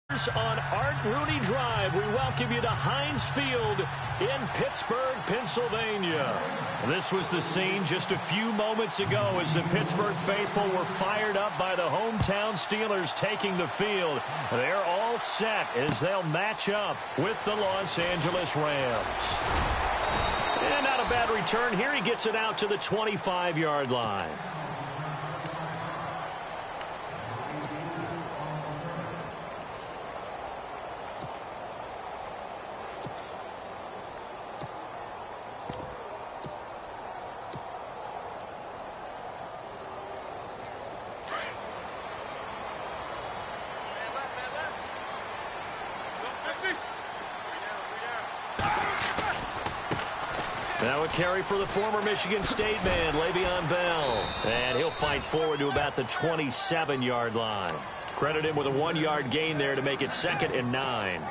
On Art Rooney Drive, we welcome you to Heinz Field in Pittsburgh, Pennsylvania. This was the scene just a few moments ago as the Pittsburgh faithful were fired up by the hometown Steelers taking the field. They're all set as they'll match up with the Los Angeles Rams. And not a bad return here. He gets it out to the 25-yard line. Now a carry for the former Michigan State man, Le'Veon Bell. And he'll fight forward to about the 27-yard line. Credit him with a 1-yard gain there to make it 2nd and 9.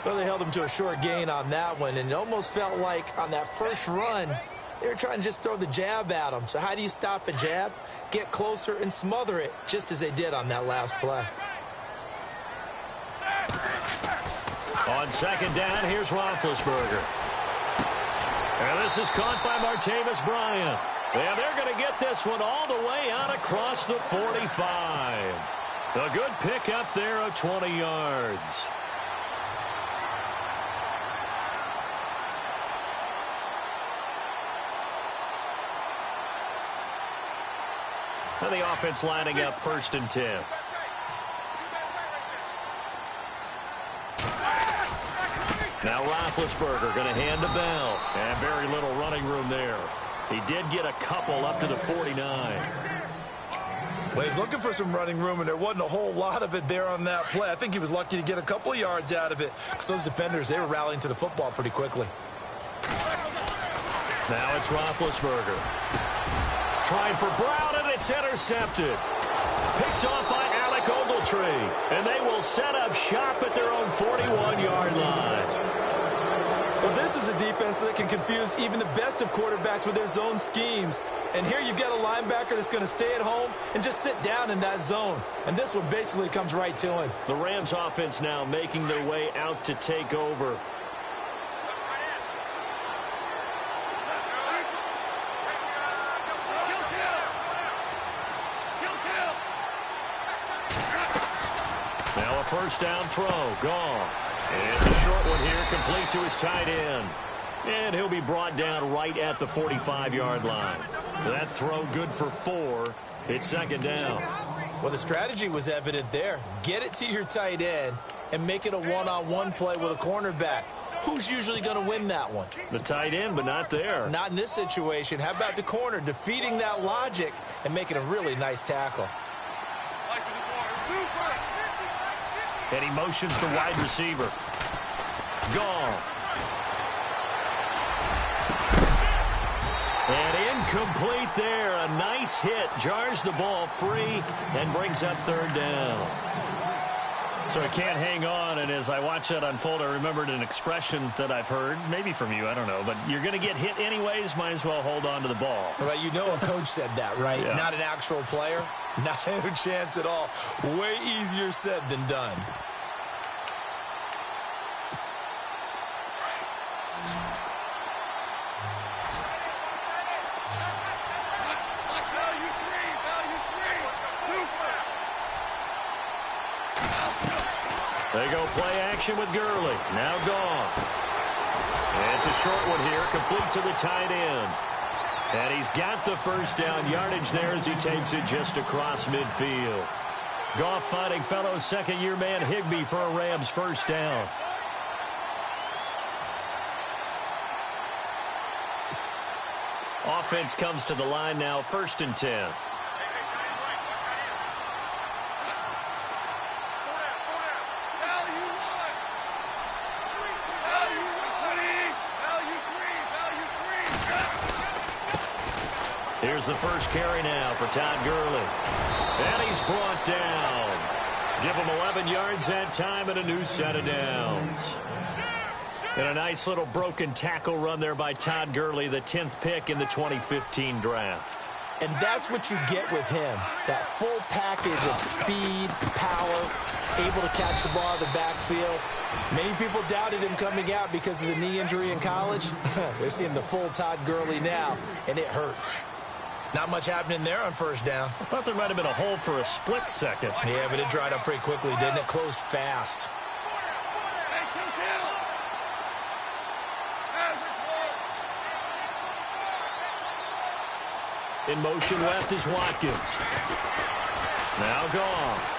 Well, they held him to a short gain on that one, and it almost felt like on that first run, they were trying to just throw the jab at him. So how do you stop a jab? Get closer and smother it, just as they did on that last play. On 2nd down, here's Roethlisberger. And this is caught by Martavis Bryant. And they're going to get this one all the way out across the 45. A good pickup there of 20 yards. And the offense lining up 1st and 10. Now Roethlisberger going to hand to Bell. And very little running room there. He did get a couple up to the 49. Well, he's looking for some running room, and there wasn't a whole lot of it there on that play. I think he was lucky to get a couple of yards out of it, because those defenders, they were rallying to the football pretty quickly. Now it's Roethlisberger. Trying for Brown, and it's intercepted. Picked off by Alec Ogletree. And they will set up shop at their own 41-yard line. Well, this is a defense that can confuse even the best of quarterbacks with their zone schemes. And here you've got a linebacker that's going to stay at home and just sit down in that zone. And this one basically comes right to him. The Rams offense now making their way out to take over. Now a first down throw. Goff. And the short one here, complete to his tight end. And he'll be brought down right at the 45-yard line. That throw good for 4. It's 2nd down. Well, the strategy was evident there. Get it to your tight end and make it a one-on-one play with a cornerback. Who's usually going to win that one? The tight end, but not there. Not in this situation. How about the corner defeating that logic and making a really nice tackle? And he motions the wide receiver. Goff. And incomplete there. A nice hit. Jars the ball free and brings up 3rd down. So he can't hang on. And as I watch that unfold, I remembered an expression that I've heard, maybe from you, I don't know. But you're going to get hit anyways, might as well hold on to the ball. Right, you know a coach said that, right? Yeah. Not an actual player. Not a chance at all. Way easier said than done. They go play action with Gurley. Now Goff. And it's a short one here, complete to the tight end. And he's got the first down yardage there as he takes it just across midfield. Goff finding fellow second-year man Higbee for a Rams first down. Offense comes to the line now, 1st and 10. Here's the first carry now for Todd Gurley. And he's brought down. Give him 11 yards that time and a new set of downs. And a nice little broken tackle run there by Todd Gurley, the 10th pick in the 2015 draft. And that's what you get with him, that full package of speed, power, able to catch the ball in the backfield. Many people doubted him coming out because of the knee injury in college. They're seeing the full Todd Gurley now, and it hurts. Not much happening there on first down. I thought there might have been a hole for a split second. Yeah, but it dried up pretty quickly, didn't it? Closed fast. In motion left is Watkins. Now Goff.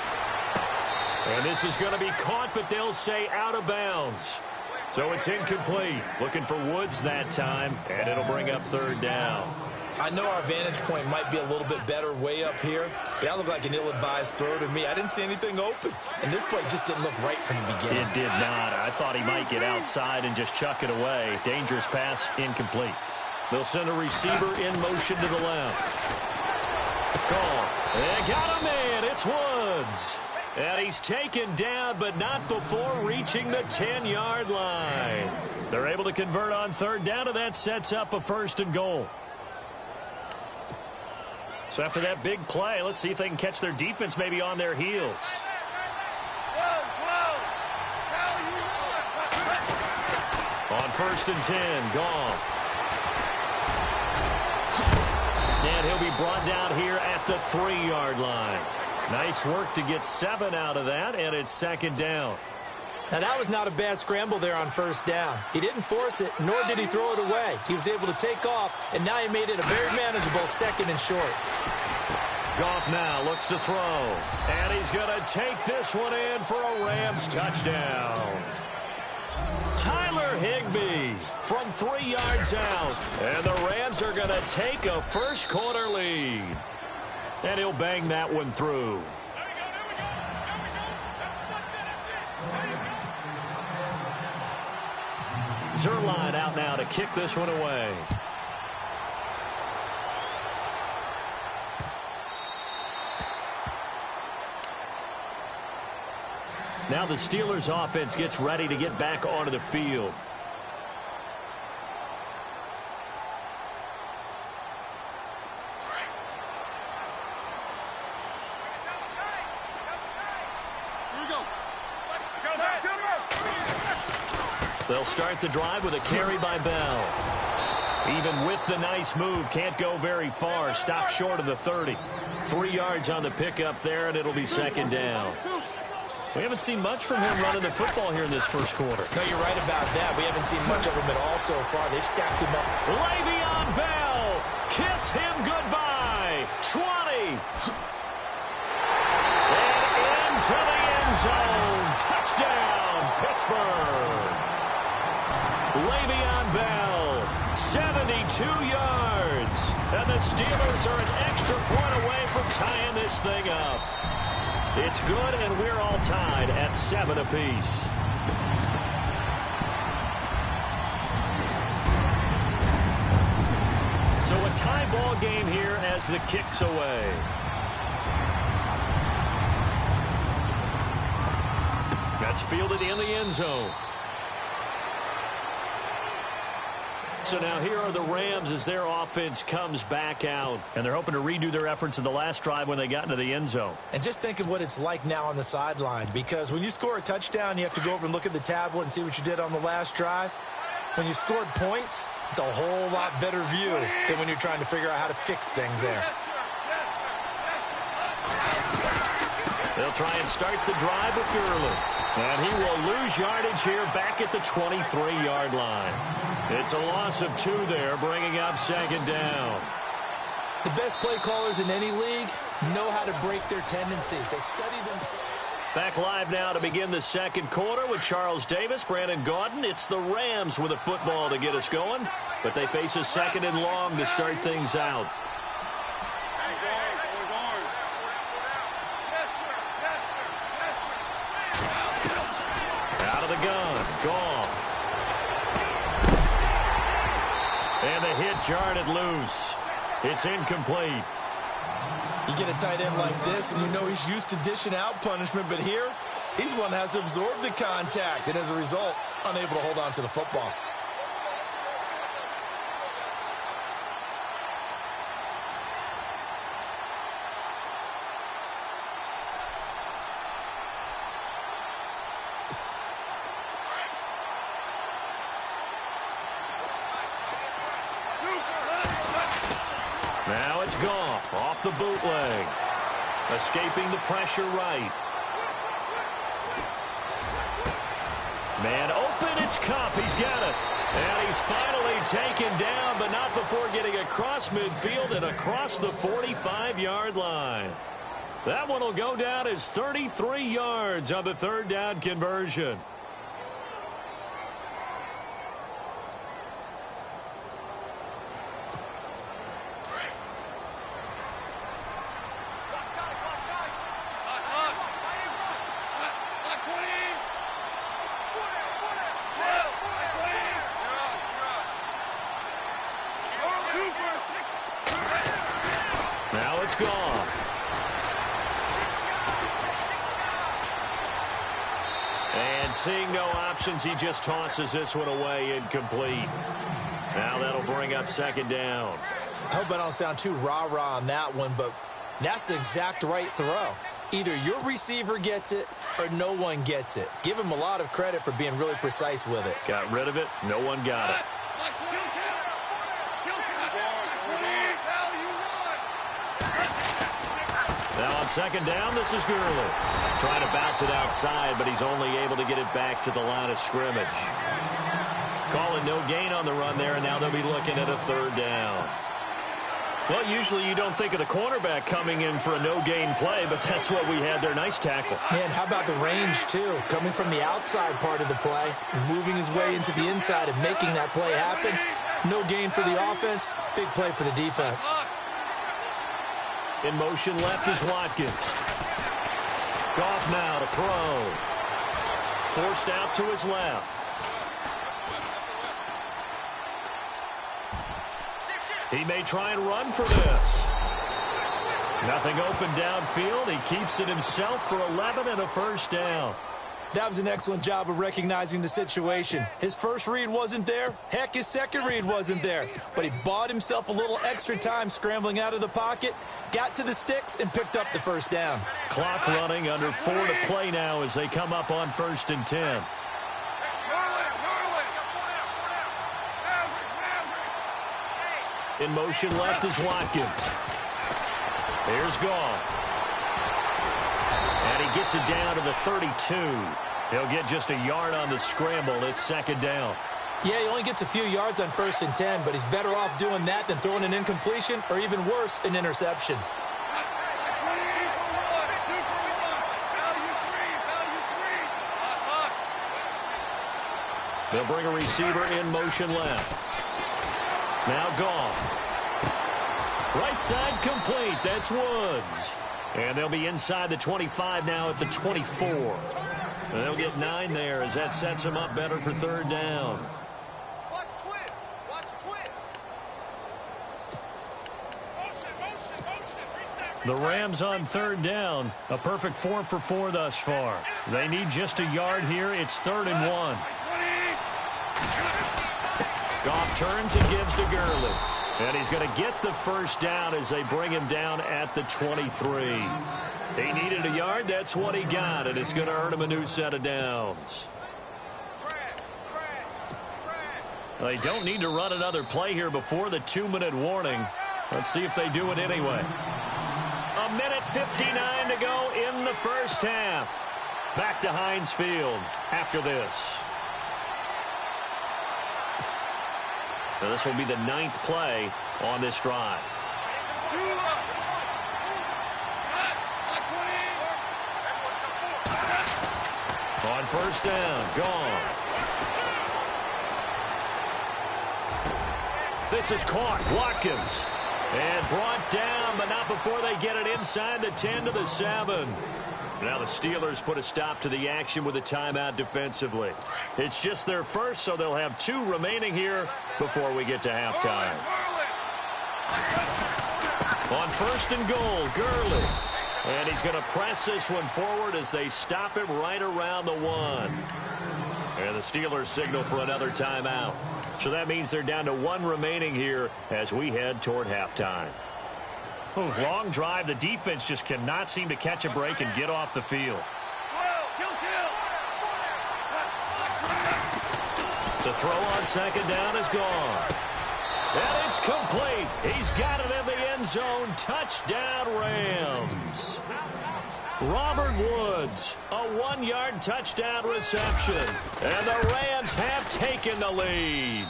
And this is going to be caught, but they'll say out of bounds. So it's incomplete. Looking for Woods that time, and it'll bring up third down. I know our vantage point might be a little bit better way up here, but that looked like an ill-advised throw to me. I didn't see anything open, and this play just didn't look right from the beginning. It did not. I thought he might get outside and just chuck it away. Dangerous pass, incomplete. They'll send a receiver in motion to the left. Call. They got a man. It's Woods. And he's taken down, but not before reaching the 10-yard line. They're able to convert on third down, and that sets up a first and goal. So after that big play, let's see if they can catch their defense maybe on their heels. On first and 10, Goff. And he'll be brought down here at the 3-yard line. Nice work to get 7 out of that, and it's second down. Now, that was not a bad scramble there on first down. He didn't force it, nor did he throw it away. He was able to take off, and now he made it a very manageable second and short. Goff now looks to throw, and he's going to take this one in for a Rams touchdown. Tyler Higbee from 3 yards out, and the Rams are going to take a first-quarter lead. And he'll bang that one through. Zerline out now to kick this one away. Now the Steelers offense gets ready to get back onto the field. They'll start the drive with a carry by Bell. Even with the nice move, can't go very far. Stop short of the 30. 3 yards on the pickup there, and it'll be second down. We haven't seen much from him running the football here in this first quarter. No, you're right about that. We haven't seen much of him at all so far. They've stacked him up. Le'Veon Bell, kiss him goodbye. 20. And into the end zone. Touchdown, Pittsburgh. Le'Veon Bell, 72 yards. And the Steelers are an extra point away from tying this thing up. It's good, and we're all tied at 7 apiece. So a tie ball game here as the kick's away. That's fielded in the end zone. So now here are the Rams as their offense comes back out. And they're hoping to redo their efforts in the last drive when they got into the end zone. And just think of what it's like now on the sideline. Because when you score a touchdown, you have to go over and look at the tablet and see what you did on the last drive. When you scored points, it's a whole lot better view than when you're trying to figure out how to fix things there. They'll try and start the drive with Gurley. And he will lose yardage here back at the 23-yard line. It's a loss of 2 there, bringing up second down. The best play callers in any league know how to break their tendencies. They study them. Back live now to begin the second quarter with Charles Davis, Brandon Gaudin. It's the Rams with a football to get us going, but they face a second and long to start things out. Out of the gun, Goff. And the hit jarred it loose. It's incomplete. You get a tight end like this, and you know he's used to dishing out punishment, but here, he's one that has to absorb the contact, and as a result, unable to hold on to the football. Now it's Goff off the bootleg. Escaping the pressure right. Man open, it's Cup. He's got it. And he's finally taken down, but not before getting across midfield and across the 45-yard line. That one will go down as 33 yards on the third down conversion. Now it's gone. And seeing no options, he just tosses this one away incomplete. Now that'll bring up second down. I hope I don't sound too rah-rah on that one, but that's the exact right throw. Either your receiver gets it or no one gets it. Give him a lot of credit for being really precise with it. Got rid of it. No one got it. Now on second down, this is Gurley. Trying to bounce it outside, but he's only able to get it back to the line of scrimmage. Calling no gain on the run there, and now they'll be looking at a third down. Well, usually you don't think of the cornerback coming in for a no-gain play, but that's what we had there. Nice tackle. Man, how about the range, too? Coming from the outside part of the play, moving his way into the inside and making that play happen. No gain for the offense, big play for the defense. In motion left is Watkins. Goff now to throw. Forced out to his left. He may try and run for this. Nothing open downfield. He keeps it himself for 11 and a first down. That was an excellent job of recognizing the situation. His first read wasn't there. Heck, his second read wasn't there. But he bought himself a little extra time scrambling out of the pocket, got to the sticks, and picked up the first down. Clock running, under 4 to play now as they come up on 1st and 10. In motion left is Watkins. Here's Goff. And he gets it down to the 32. He'll get just a yard on the scramble. It's second down. Yeah, he only gets a few yards on 1st and 10, but he's better off doing that than throwing an incompletion or even worse, an interception. They'll bring a receiver in motion left. Now Goff. Right side complete. That's Woods. And they'll be inside the 25 now at the 24. And they'll get 9 there as that sets them up better for third down. Watch twist. Watch twist. Motion. The Rams on third down. A perfect 4 for 4 thus far. They need just a yard here. It's 3rd and 1. Goff turns and gives to Gurley. And he's going to get the first down as they bring him down at the 23. He needed a yard. That's what he got. And it's going to earn him a new set of downs. They don't need to run another play here before the 2-minute warning. Let's see if they do it anyway. 1:59 to go in the first half. Back to Heinz Field after this. So this will be the 9th play on this drive. On first down, gone. This is caught. Watkins. And brought down, but not before they get it inside the 10 to the 7. Now the Steelers put a stop to the action with a timeout defensively. It's just their first, so they'll have 2 remaining here before we get to halftime. On 1st and goal, Gurley. And he's going to press this one forward as they stop him right around the 1. And the Steelers signal for another timeout. So that means they're down to 1 remaining here as we head toward halftime. Long drive. The defense just cannot seem to catch a break and get off the field. To throw on second down is gone. And it's complete. He's got it in the end end zone. Touchdown, Rams. Robert Woods, a 1-yard touchdown reception. And the Rams have taken the lead.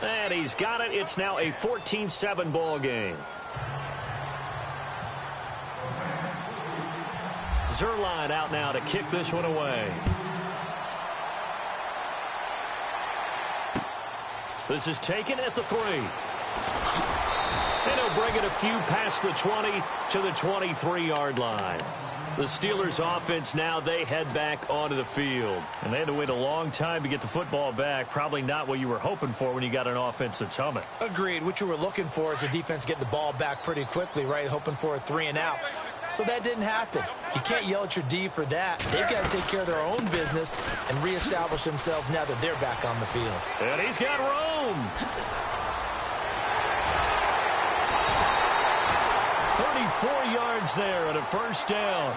And he's got it. It's now a 14-7 ball game. Zerline out now to kick this one away. This is taken at the 3. And he'll bring it a few past the 20 to the 23-yard line. The Steelers offense now, they head back onto the field. And they had to wait a long time to get the football back. Probably not what you were hoping for when you got an offense that's humming. Agreed. What you were looking for is the defense get the ball back pretty quickly, right? Hoping for a 3 and out. So that didn't happen. You can't yell at your D for that. They've got to take care of their own business and reestablish themselves now that they're back on the field. And he's got room. 34 yards there and a first down.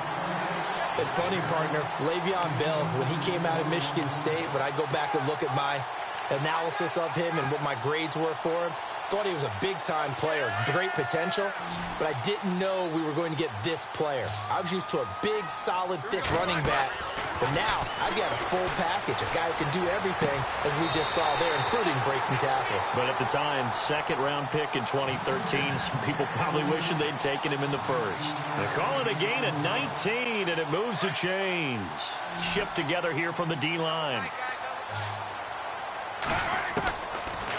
It's funny, partner. Le'Veon Bell, when he came out of Michigan State, when I go back and look at my analysis of him and what my grades were for him, thought he was a big-time player, great potential, but I didn't know we were going to get this player. I was used to a big, solid, thick running back, but now I've got a full package, a guy who can do everything, as we just saw there, including breaking tackles. But at the time, second-round pick in 2013, some people probably wishing they'd taken him in the first. They call it a gain of 19, and it moves the chains. Shift together here from the D-line.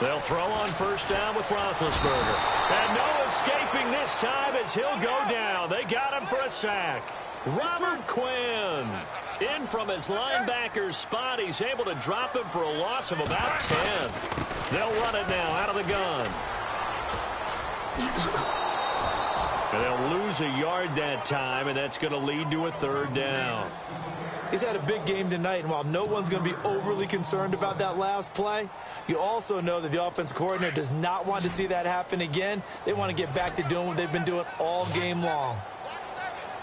They'll throw on first down with Roethlisberger. And no escaping this time as he'll go down. They got him for a sack. Robert Quinn in from his linebacker's spot. He's able to drop him for a loss of about 10. They'll run it now out of the gun. And they'll lose a yard that time, and that's going to lead to a third down. He's had a big game tonight, and while no one's going to be overly concerned about that last play, you also know that the offense coordinator does not want to see that happen again. They want to get back to doing what they've been doing all game long.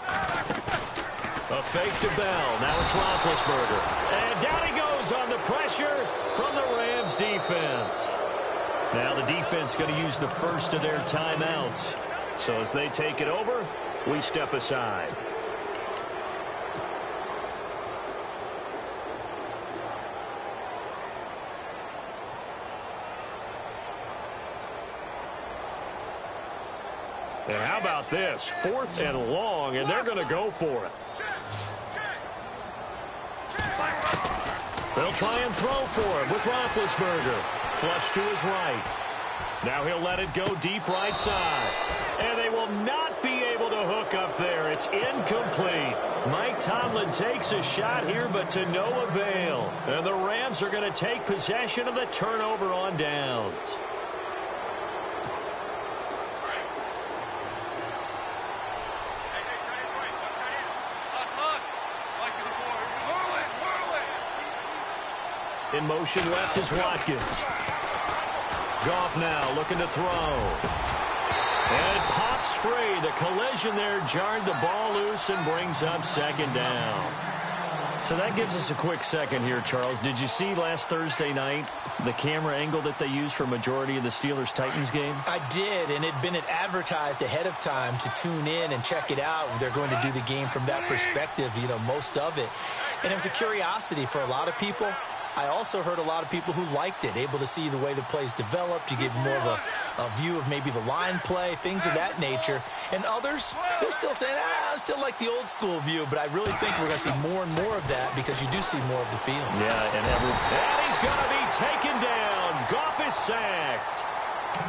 A fake to Bell. Now it's Roethlisberger. And down he goes on the pressure from the Rams defense. Now the defense going to use the first of their timeouts. So as they take it over, we step aside. And how about this? 4th and long, and they're going to go for it. They'll try and throw for him with Roethlisberger. Flush to his right. Now he'll let it go deep right side. And they will not be able to hook up there. It's incomplete. Mike Tomlin takes a shot here, but to no avail. And the Rams are going to take possession of the turnover on downs. In motion left is Watkins. Goff now looking to throw. And it pops free. The collision there jarred the ball loose and brings up second down. So that gives us a quick second here, Charles. Did you see last Thursday night the camera angle that they used for a majority of the Steelers-Titans game? I did, and it had been advertised ahead of time to tune in and check it out. They're going to do the game from that perspective, you know, most of it. And it was a curiosity for a lot of people. I also heard a lot of people who liked it, able to see the way the plays developed. You get more of a view of maybe the line play, things of that nature. And others, they're still saying, I still like the old school view, but I really think we're going to see more and more of that because you do see more of the field. Yeah, and he's going to be taken down. Goff is sacked.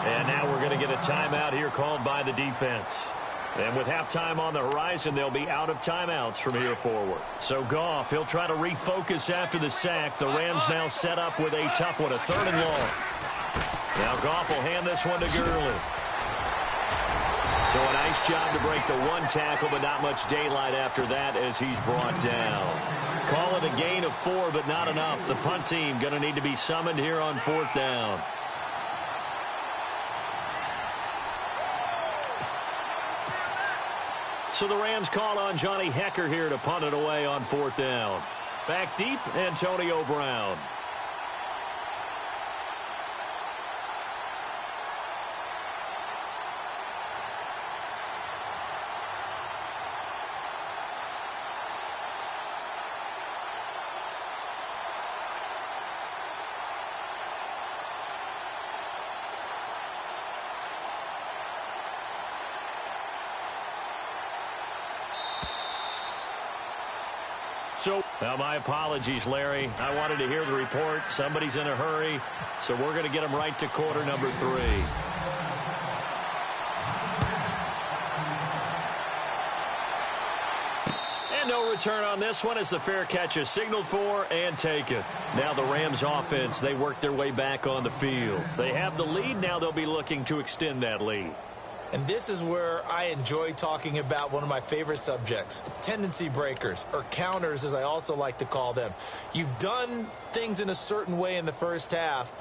And now we're going to get a timeout here called by the defense. And with halftime on the horizon, they'll be out of timeouts from here forward. So Goff, he'll try to refocus after the sack. The Rams now set up with a tough one, a 3rd and long. Now Goff will hand this one to Gurley. So a nice job to break the one tackle, but not much daylight after that as he's brought down. Call it a gain of 4, but not enough. The punt team going to need to be summoned here on 4th down. So the Rams call on Johnny Hecker here to punt it away on 4th down. Back deep, Antonio Brown. So, now my apologies, Larry. I wanted to hear the report. Somebody's in a hurry, so we're going to get them right to quarter number 3. And no return on this one as the fair catch is signaled for and taken. Now the Rams offense, they work their way back on the field. They have the lead. Now they'll be looking to extend that lead. And this is where I enjoy talking about one of my favorite subjects, tendency breakers, or counters as I also like to call them. You've done things in a certain way in the first half,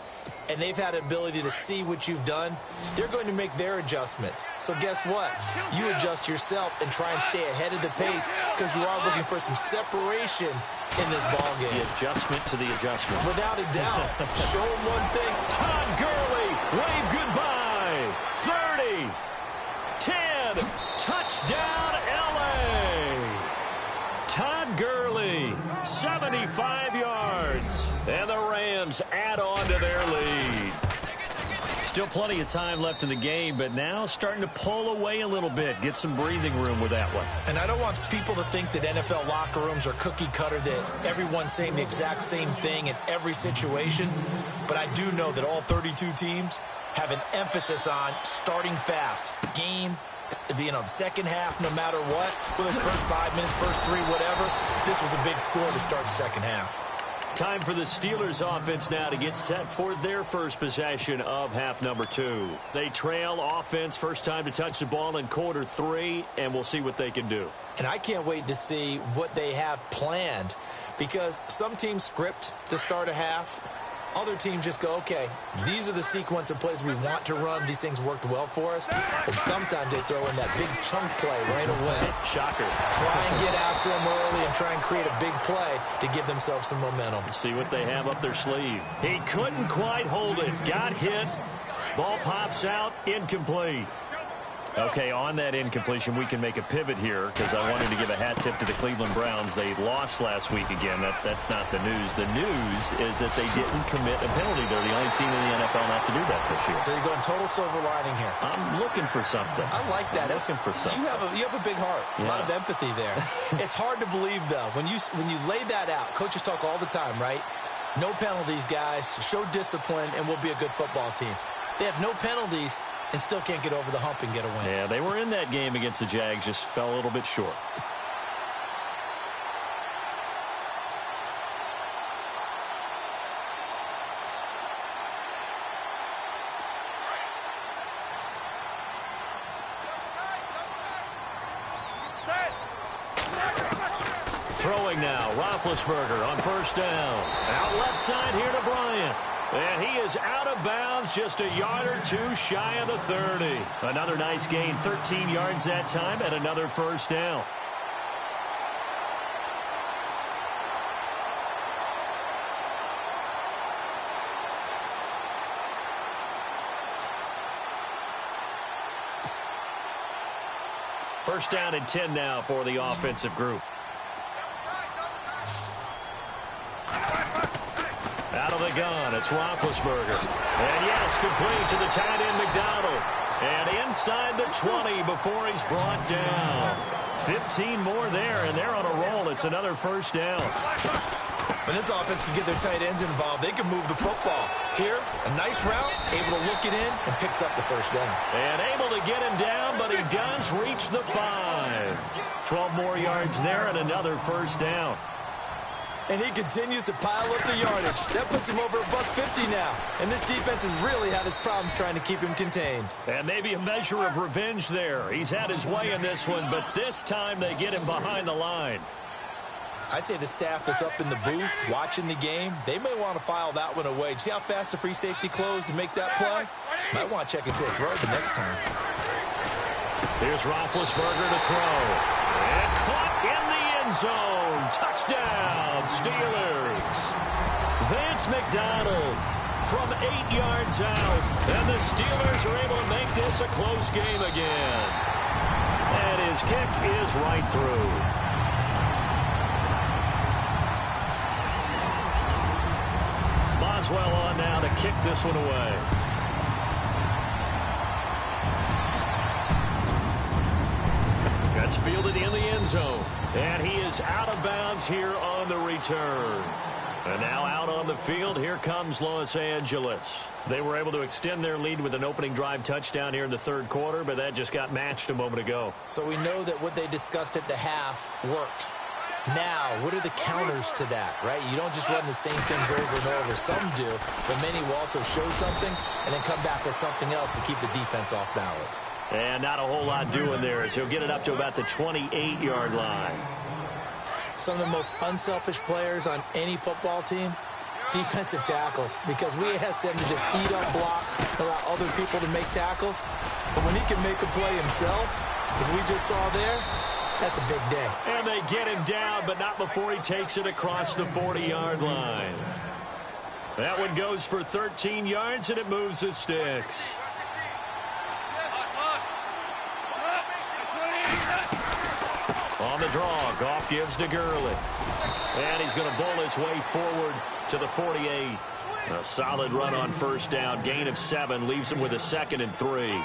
and they've had an ability to see what you've done. They're going to make their adjustments. So guess what? You adjust yourself and try and stay ahead of the pace because you are looking for some separation in this ball game. The adjustment to the adjustment. Without a doubt. Show them one thing. Todd Gurley, wave goodbye. 30. 10, touchdown, L.A. Todd Gurley, 75 yards. And the Rams add on to their lead. Still plenty of time left in the game, but now starting to pull away a little bit. Get some breathing room with that one. And I don't want people to think that NFL locker rooms are cookie cutter, that everyone's saying the exact same thing in every situation. But I do know that all 32 teams have an emphasis on starting fast. Game, the second half, no matter what, whether it's first 5 minutes, first 3, whatever, this was a big score to start the second half. Time for the Steelers offense now to get set for their first possession of half number 2. They trail offense, first time to touch the ball in quarter 3, and we'll see what they can do. And I can't wait to see what they have planned, because some teams script to start a half. Other teams just go, okay, these are the sequence of plays we want to run. These things worked well for us. And sometimes they throw in that big chunk play right away. Shocker. Try and get after them early and try and create a big play to give themselves some momentum. See what they have up their sleeve. He couldn't quite hold it. Got hit. Ball pops out. Incomplete. Okay, on that incompletion, we can make a pivot here because I wanted to give a hat tip to the Cleveland Browns. They lost last week again. That's not the news. The news is that they didn't commit a penalty. They're the only team in the NFL not to do that this year. So you're going total silver lining here. I'm looking for something. I like that. Looking for something. You have a big heart. Yeah. A lot of empathy there. It's hard to believe, though, when you lay that out. Coaches talk all the time, right? No penalties, guys. Show discipline, and we'll be a good football team. They have no penalties and still can't get over the hump and get a win. Yeah, they were in that game against the Jags, just fell a little bit short. Throwing now, Roethlisberger on first down. Out left side here to Bryant. And he is out of bounds, just a yard or two shy of the 30. Another nice gain, 13 yards that time, and another first down. First down and 10 now for the offensive group. Out of the gun, it's Roethlisberger. And yes, complete to the tight end, McDonald. And inside the 20 before he's brought down. 15 more there, and they're on a roll. It's another first down. When this offense can get their tight ends involved, they can move the football. Here, a nice route, able to look it in, and picks up the first down. And able to get him down, but he does reach the 5. 12 more yards there and another first down. And he continues to pile up the yardage. That puts him over $150 now. And this defense has really had its problems trying to keep him contained. And maybe a measure of revenge there. He's had his way in this one, but this time they get him behind the line. I'd say the staff that's up in the booth watching the game, they may want to file that one away. See how fast the free safety closed to make that play? Might want to check into a throw the next time. Here's Roethlisberger to throw. And caught in the end zone. Touchdown, Steelers. Vance McDonald from 8 yards out. And the Steelers are able to make this a close game again. And his kick is right through. Boswell on now to kick this one away. That's fielded in the end zone. And he is out of bounds here on the return. And now out on the field, here comes Los Angeles. They were able to extend their lead with an opening drive touchdown here in the third quarter, but that just got matched a moment ago. So we know that what they discussed at the half worked. Now, what are the counters to that, right? You don't just run the same things over and over. Some do, but many will also show something and then come back with something else to keep the defense off balance. And not a whole lot doing there as he'll get it up to about the 28-yard line. Some of the most unselfish players on any football team, defensive tackles, because we ask them to just eat up blocks, allow other people to make tackles. But when he can make a play himself, as we just saw there, that's a big day. And they get him down, but not before he takes it across the 40-yard line. That one goes for 13 yards, and it moves the sticks. On the draw, Goff gives to Gurley. And he's going to bowl his way forward to the 48. A solid run on first down. Gain of 7 leaves him with a 2nd and 3.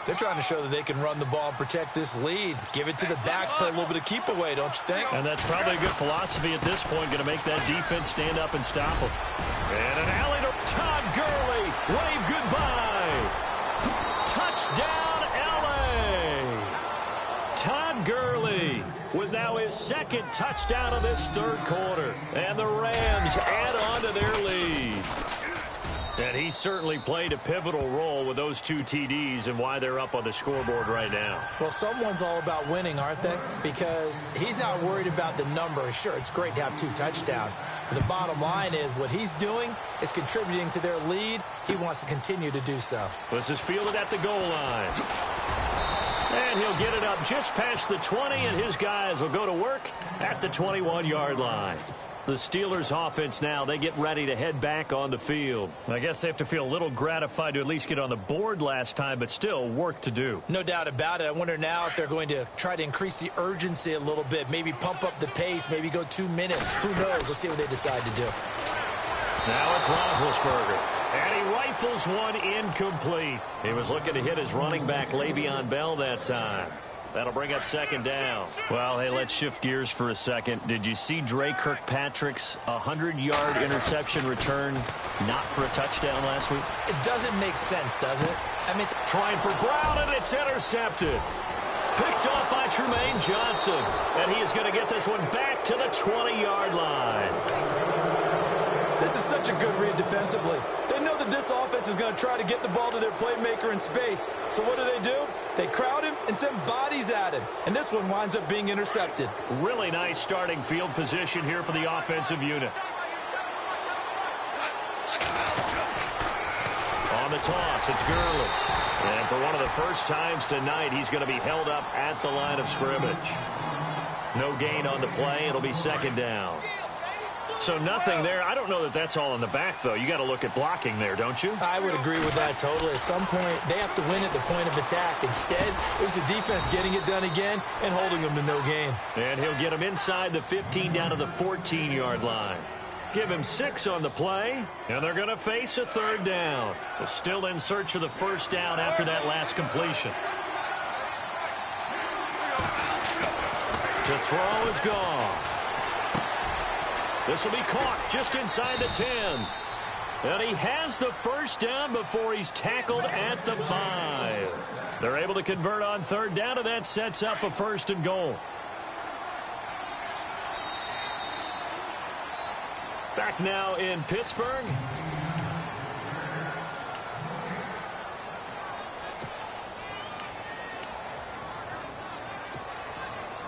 They're trying to show that they can run the ball and protect this lead. Give it to the backs, play a little bit of keep away, don't you think? And that's probably a good philosophy at this point, going to make that defense stand up and stop them. And an alley to Todd Gurley. Wave goodbye. Touchdown, L.A. Todd Gurley with now his 2nd touchdown of this third quarter. And the Rams add on to their lead. And he certainly played a pivotal role with those 2 TDs and why they're up on the scoreboard right now. Well, someone's all about winning, aren't they? Because he's not worried about the number. Sure, it's great to have 2 touchdowns. But the bottom line is what he's doing is contributing to their lead. He wants to continue to do so. This is fielded at the goal line. And he'll get it up just past the 20, and his guys will go to work at the 21-yard line. The Steelers offense now, they get ready to head back on the field. I guess they have to feel a little gratified to at least get on the board last time, but still work to do. No doubt about it. I wonder now if they're going to try to increase the urgency a little bit, maybe pump up the pace, maybe go 2 minutes. Who knows? Let's see what they decide to do. Now it's Roethlisberger. And he rifles one incomplete. He was looking to hit his running back, Le'Veon Bell, that time. That'll bring up 2nd down. Well, hey, let's shift gears for a second. Did you see Dre Kirkpatrick's 100-yard interception return not for a touchdown last week? It doesn't make sense, does it? I mean, it's trying for Brown, and it's intercepted. Picked off by Tremaine Johnson. And he is going to get this one back to the 20-yard line. This is such a good read defensively. They know that this offense is going to try to get the ball to their playmaker in space. So what do? They crowd him and send bodies at him. And this one winds up being intercepted. Really nice starting field position here for the offensive unit. On the toss, it's Gurley. And for one of the first times tonight, he's going to be held up at the line of scrimmage. No gain on the play. It'll be 2nd down. So nothing there. I don't know that that's all in the back, though. You got to look at blocking there, don't you? I would agree with that totally. At some point, they have to win at the point of attack. Instead, it was the defense getting it done again and holding them to no gain. And he'll get him inside the 15 down to the 14-yard line. Give him 6 on the play, and they're going to face a 3rd down. So still in search of the 1st down after that last completion. To throw is Goff. This will be caught just inside the 10. And he has the 1st down before he's tackled at the 5. They're able to convert on 3rd down, and that sets up a 1st and goal. Back now in Pittsburgh.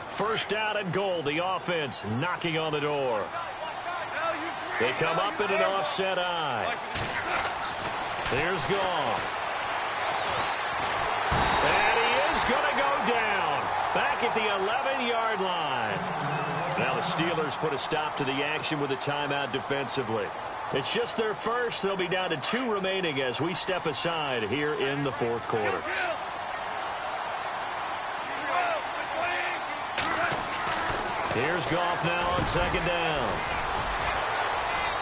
First down and goal. The offense knocking on the door. They come up in an offset eye. Here's Goff. And he is going to go down. Back at the 11-yard line. Now the Steelers put a stop to the action with a timeout defensively. It's just their first. They'll be down to 2 remaining as we step aside here in the 4th quarter. Here's Goff now on 2nd down.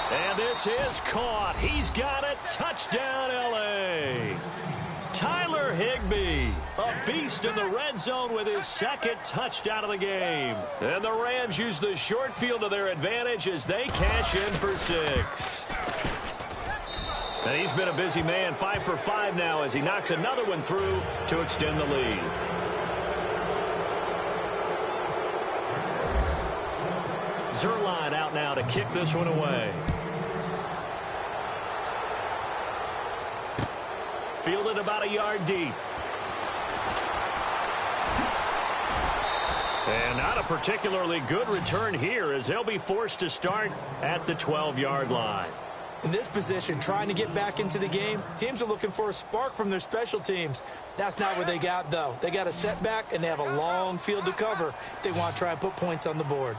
And this is caught. He's got it. Touchdown, L.A. Tyler Higbee, a beast in the red zone with his second touchdown of the game. And the Rams use the short field to their advantage as they cash in for 6. And he's been a busy man, 5 for 5 now as he knocks another one through to extend the lead. Zerline out now to kick this one away. Fielded about a yard deep. And not a particularly good return here as they'll be forced to start at the 12-yard line. In this position, trying to get back into the game, teams are looking for a spark from their special teams. That's not what they got, though. They got a setback, and they have a long field to cover if they want to try and put points on the board.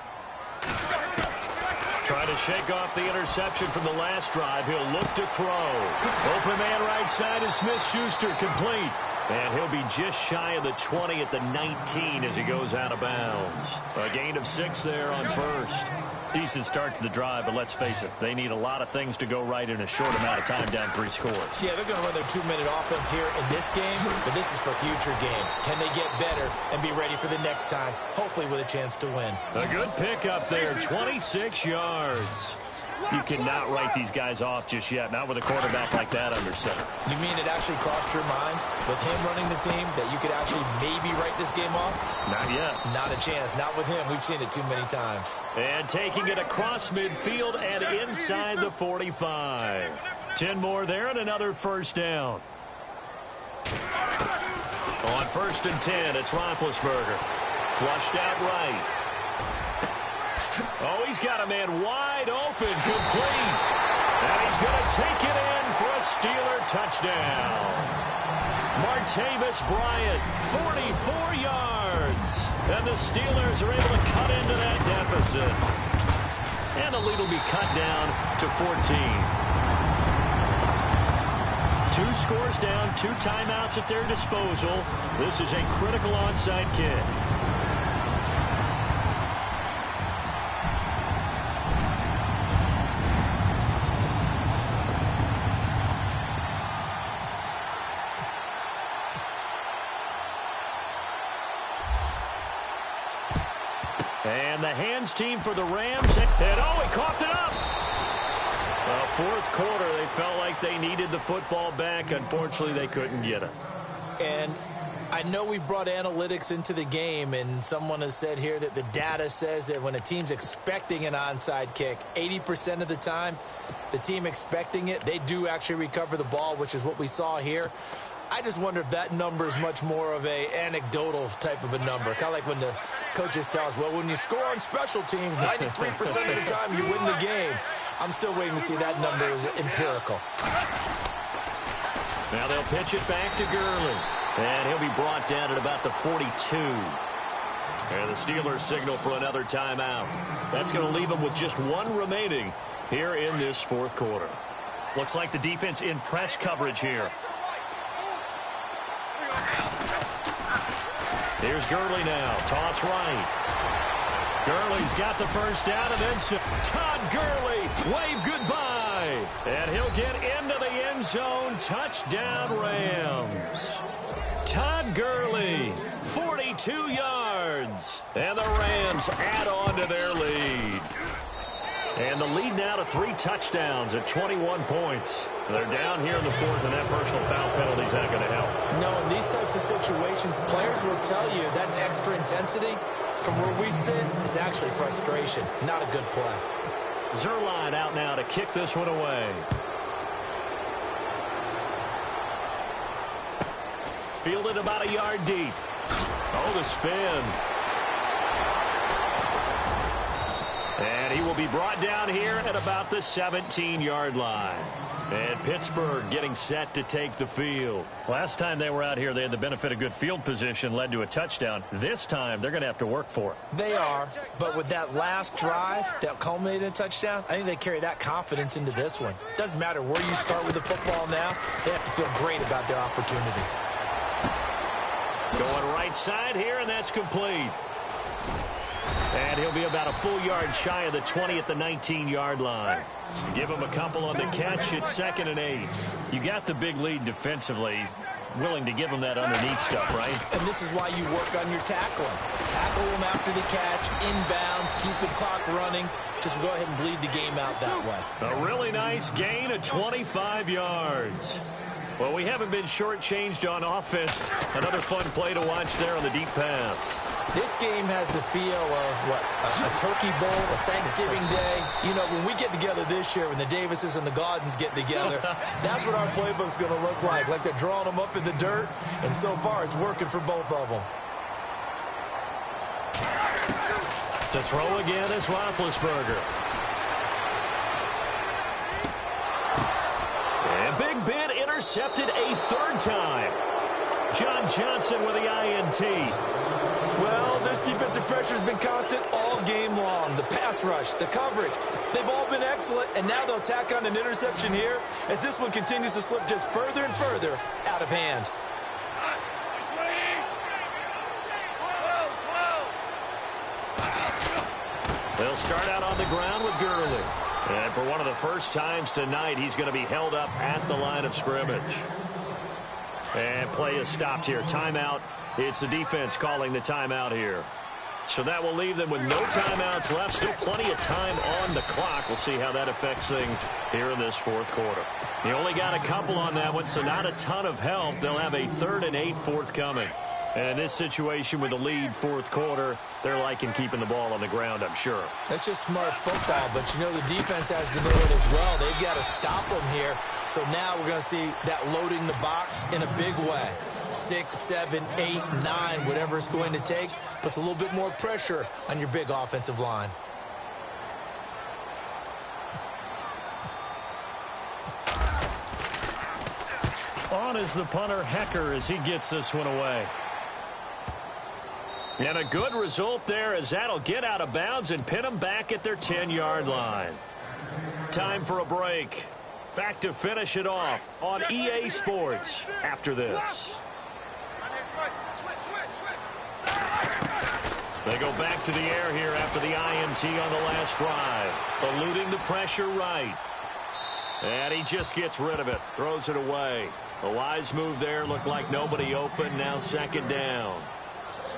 Trying to shake off the interception from the last drive. He'll look to throw. Open man right side is Smith-Schuster, complete. And he'll be just shy of the 20 at the 19 as he goes out of bounds. A gain of 6 there on first. Decent start to the drive, but let's face it, they need a lot of things to go right in a short amount of time down 3 scores. Yeah, they're going to run their 2-minute offense here in this game, but this is for future games. Can they get better and be ready for the next time, hopefully with a chance to win? A good pickup there, 26 yards. You cannot write these guys off just yet, not with a quarterback like that under center. You mean it actually crossed your mind with him running the team that you could actually maybe write this game off? Not yet. Not a chance. Not with him. We've seen it too many times. And taking it across midfield and inside the 45. 10 more there and another first down. On 1st and 10, it's Roethlisberger. Flushed out right. Oh, he's got a man wide open, complete. And he's going to take it in for a Steeler touchdown. Martavis Bryant, 44 yards. And the Steelers are able to cut into that deficit. And the lead will be cut down to 14. 2 scores down, 2 timeouts at their disposal. This is a critical onside kick. And the hands team for the Rams. And oh, he coughed it up. Fourth quarter, they felt like they needed the football back. Unfortunately, they couldn't get it. And I know we brought analytics into the game, and someone has said here that the data says that when a team's expecting an onside kick, 80% of the time, the team expecting it, they do actually recover the ball, which is what we saw here. I just wonder if that number is much more of a anecdotal type of a number. Kind of like when the coaches tell us, well, when you score on special teams, 93% of the time you win the game. I'm still waiting to see that number is empirical. Now they'll pitch it back to Gurley. And he'll be brought down at about the 42. And the Steelers signal for another timeout. That's going to leave them with just 1 remaining here in this fourth quarter. Looks like the defense in press coverage here. Here's Gurley now. Toss right. Gurley's got the first down and then some. Todd Gurley, wave goodbye. And he'll get into the end zone. Touchdown Rams. Todd Gurley, 42 yards. And the Rams add on to their lead. And the lead now to 3 touchdowns at 21 points. They're down here in the fourth, and that personal foul penalty is not going to help. No, in these types of situations, players will tell you that's extra intensity. From where we sit, it's actually frustration. Not a good play. Zerline out now to kick this one away. Fielded about a yard deep. Oh, the spin. And he will be brought down here at about the 17-yard line. And Pittsburgh getting set to take the field. Last time they were out here, they had the benefit of good field position, led to a touchdown. This time, they're going to have to work for it. They are, but with that last drive that culminated in a touchdown, I think they carry that confidence into this one. Doesn't matter where you start with the football now, they have to feel great about their opportunity. Going right side here, and that's complete. And he'll be about a full yard shy of the 20 at the 19-yard line. Give him a couple on the catch. It's 2nd and 8. You got the big lead defensively. willing to give him that underneath stuff, right? And this is why you work on your tackling. Tackle them after the catch, inbounds, keep the clock running. Just go ahead and bleed the game out that way. A really nice gain of 25 yards. Well, we haven't been shortchanged on offense. Another fun play to watch there on the deep pass. This game has the feel of, what, a turkey bowl, a Thanksgiving day. You know, when we get together this year, when the Davises and the Gaudens get together, that's what our playbook's going to look like. Like they're drawing them up in the dirt, and so far it's working for both of them. To throw again is Roethlisberger. And Big Ben intercepted a third time. John Johnson with the INT. Well, this defensive pressure has been constant all game long. The pass rush, the coverage, they've all been excellent, and now they'll tack on an interception here as this one continues to slip just further and further out of hand. They'll start out on the ground with Gurley. And for one of the first times tonight, he's going to be held up at the line of scrimmage. And play is stopped here. Timeout. It's the defense calling the timeout here. So that will leave them with no timeouts left. Still plenty of time on the clock. We'll see how that affects things here in this fourth quarter. He only got a couple on that one, so not a ton of help. They'll have a 3rd and 8 forthcoming. And in this situation with the lead fourth quarter, they're liking keeping the ball on the ground, I'm sure. That's just smart football, but you know the defense has to know it as well. They've got to stop them here. So now we're going to see that loading the box in a big way. 6, 7, 8, 9, whatever it's going to take, puts a little bit more pressure on your big offensive line. On is the punter, Hecker, as he gets this one away. And a good result there as that'll get out of bounds and pin them back at their 10-yard line. Time for a break. Back to finish it off on EA Sports after this. They go back to the air here after the INT on the last drive. Eluding the pressure right. And he just gets rid of it. Throws it away. A wise move there. Looked like nobody open. Now 2nd down.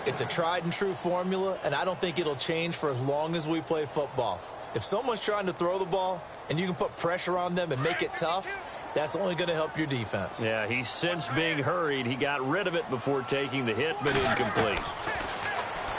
It's a tried and true formula, and I don't think it'll change for as long as we play football. If someone's trying to throw the ball and you can put pressure on them and make it tough, that's only going to help your defense. Yeah, he's since being hurried. He got rid of it before taking the hit, but incomplete.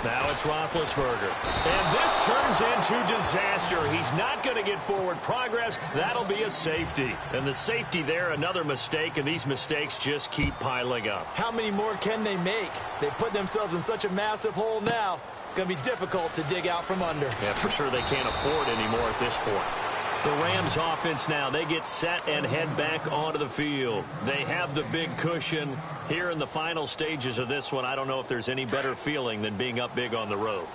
Now it's Roethlisberger. And this turns into disaster. He's not going to get forward progress. That'll be a safety. And the safety there, another mistake, and these mistakes just keep piling up. How many more can they make? They put themselves in such a massive hole now. It's going to be difficult to dig out from under. Yeah, for sure they can't afford anymore at this point. The Rams offense now, they get set and head back onto the field. They have the big cushion. Here in the final stages of this one, I don't know if there's any better feeling than being up big on the road.